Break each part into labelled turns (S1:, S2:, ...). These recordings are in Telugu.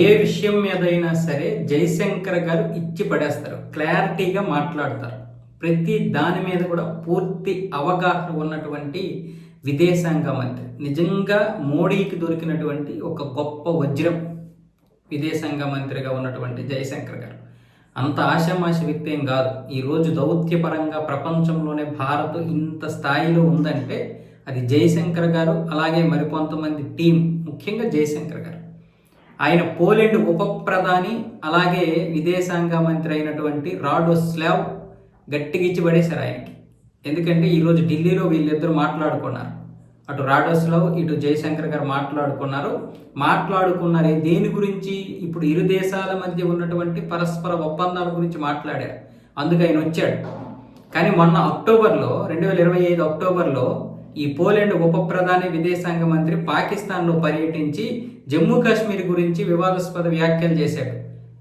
S1: ఏ విషయం మీదైనా సరే జయశంకర్ గారు ఇచ్చి పడేస్తారు, క్లారిటీగా మాట్లాడతారు. ప్రతి దాని మీద కూడా పూర్తి అవగాహన ఉన్నటువంటి విదేశాంగ మంత్రి. నిజంగా మోడీకి దొరికినటువంటి ఒక గొప్ప వజ్రం విదేశాంగ మంత్రిగా ఉన్నటువంటి జయశంకర్ గారు. అంత ఆషామాషి వ్యక్తి ఏం కాదు. ఈరోజు దౌత్యపరంగా ప్రపంచంలోనే భారత్ ఇంత స్థాయిలో ఉందంటే అది జయశంకర్ గారు, అలాగే మరికొంతమంది టీం, ముఖ్యంగా జయశంకర్ గారు. ఆయన పోలెండ్ ఉప ప్రధాని, అలాగే విదేశాంగ మంత్రి అయినటువంటి రాడోస్లావ్ గట్టిగా ఇచ్చి పడేశారు ఆయనకి. ఎందుకంటే ఈరోజు ఢిల్లీలో వీళ్ళిద్దరూ మాట్లాడుకున్నారు. అటు రాడోస్లావ్, ఇటు జయశంకర్ గారు మాట్లాడుకున్నారు దేని గురించి? ఇప్పుడు ఇరు దేశాల మధ్య ఉన్నటువంటి పరస్పర ఒప్పందాల గురించి మాట్లాడారు. అందుకు ఆయన వచ్చాడు. కానీ మొన్న అక్టోబర్లో 2025 అక్టోబర్లో ఈ పోలెండ్ ఉప ప్రధాని విదేశాంగ మంత్రి పాకిస్తాన్లో పర్యటించి జమ్మూ కాశ్మీర్ గురించి వివాదాస్పద వ్యాఖ్యలు చేశాడు.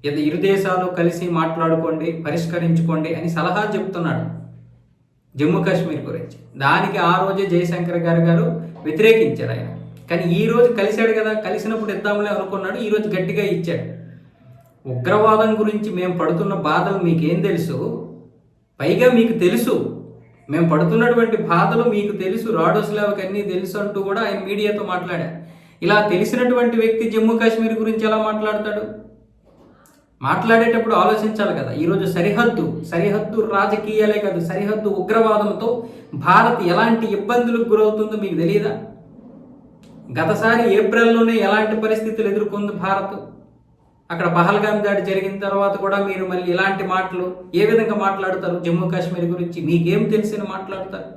S1: ఇది ఇరు దేశాలు కలిసి మాట్లాడుకోండి, పరిష్కరించుకోండి అని సలహా చెప్తున్నాడు జమ్మూ కాశ్మీర్ గురించి. దానికి ఆ రోజే జయశంకర్ గారు వ్యతిరేకించారు ఆయన. కానీ ఈ రోజు కలిశాడు కదా, కలిసినప్పుడు ఇద్దాంలే అనుకున్నాడు. ఈ రోజు గట్టిగా ఇచ్చాడు. ఉగ్రవాదం గురించి మేము పడుతున్న బాధలు మీకేం తెలుసు? పైగా మీకు తెలుసు మేము పడుతున్నటువంటి బాధలు మీకు తెలుసు, రాడోస్లావ్కి అన్నీ తెలుసు అంటూ కూడా ఆయన మీడియాతో మాట్లాడారు. ఇలా తెలిసినటువంటి వ్యక్తి జమ్మూ కాశ్మీర్ గురించి ఎలా మాట్లాడతాడు? మాట్లాడేటప్పుడు ఆలోచించాలి కదా. ఈరోజు సరిహద్దు రాజకీయాలే కాదు, సరిహద్దు ఉగ్రవాదంతో భారత్ ఎలాంటి ఇబ్బందులకు గురవుతుందో మీకు తెలియదా? గతసారి ఏప్రిల్లోనే ఎలాంటి పరిస్థితులు ఎదుర్కొంది భారత్. అక్కడ పహల్గామ్ దాడి జరిగిన తర్వాత కూడా మీరు మళ్ళీ ఇలాంటి మాటలు ఏ విధంగా మాట్లాడతారు? జమ్మూ కాశ్మీర్ గురించి మీకేం తెలిసిన మాట్లాడతారు?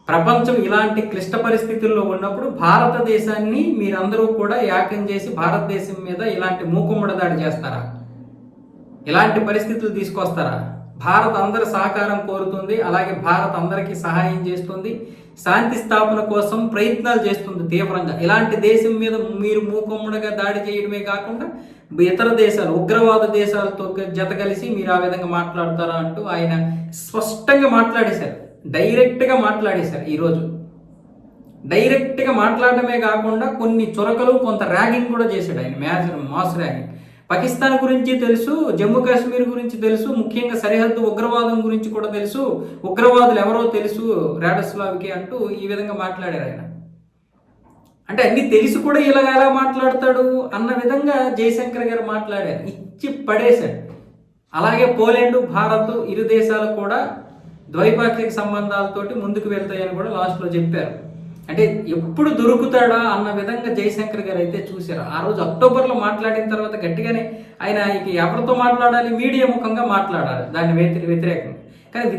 S1: ప్రపంచం ఇలాంటి క్లిష్ట పరిస్థితుల్లో ఉన్నప్పుడు భారతదేశాన్ని మీరందరూ కూడా ఏకం చేసి భారతదేశం మీద ఇలాంటి మూకుమ్మడి దాడి చేస్తారా? ఇలాంటి పరిస్థితులు తీసుకొస్తారా? భారత్ అందరి సహకారం కోరుతుంది, అలాగే భారత్ అందరికీ సహాయం చేస్తుంది, శాంతి స్థాపన కోసం ప్రయత్నాలు చేస్తుంది తీవ్రంగా. ఇలాంటి దేశం మీద మీరు మూకుమ్మడిగా దాడి చేయడమే కాకుండా ఇతర దేశాలు, ఉగ్రవాద దేశాలతో జత కలిసి మీరు ఆ విధంగా మాట్లాడతారా అంటూ ఆయన స్పష్టంగా మాట్లాడేశారు, డైరెక్ట్గా మాట్లాడేశారు. ఈరోజు డైరెక్ట్గా మాట్లాడటమే కాకుండా కొన్ని చొరకలు, కొంత ర్యాగింగ్ కూడా చేశాడు ఆయన, మాస్ ర్యాగింగ్. పాకిస్తాన్ గురించి తెలుసు, జమ్మూ కాశ్మీర్ గురించి తెలుసు, ముఖ్యంగా సరిహద్దు ఉగ్రవాదం గురించి కూడా తెలుసు, ఉగ్రవాదులు ఎవరో తెలుసు రాడోస్లావ్కి అంటూ ఈ విధంగా మాట్లాడారు ఆయన. అంటే అన్ని తెలిసి కూడా ఇలా ఎలా మాట్లాడతాడు అన్న విధంగా జయశంకర్ గారు మాట్లాడారు, ఇచ్చి పడేశాడు. అలాగే పోలెండ్, భారత్ ఇరు దేశాలు కూడా ద్వైపాక్షిక సంబంధాలతోటి ముందుకు వెళ్తాయని కూడా లాస్ట్లో చెప్పారు. అంటే ఎప్పుడు దొరుకుతాడా అన్న విధంగా జయశంకర్ గారు అయితే చూశారు. ఆ రోజు అక్టోబర్లో మాట్లాడిన తర్వాత గట్టిగానే ఆయన ఇక ఎవరితో మాట్లాడాలి? మీడియా ముఖంగా మాట్లాడాలి దాన్ని వ్యతిరేకంగా. కానీ ఒక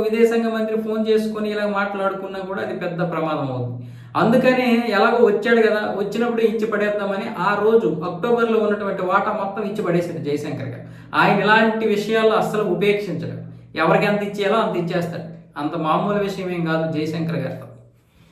S1: విదేశాంగ మంత్రి ఫోన్ చేసుకొని ఇలా మాట్లాడుకున్నా కూడా అది పెద్ద ప్రమాదం అవుతుంది. అందుకనే ఎలాగో వచ్చాడు కదా, వచ్చినప్పుడు ఇచ్చి పడేద్దామని ఆ రోజు అక్టోబర్లో ఉన్నటువంటి వాటా మొత్తం ఇచ్చి పడేశాడు జయశంకర్ గారు. ఆయన ఇలాంటి విషయాల్లో అస్సలు ఉపేక్షించడు. ఎవరికి ఎంత ఇచ్చేయాలో అంత ఇచ్చేస్తాడు. అంత మామూలు విషయం ఏం కాదు జయశంకర్ గారు.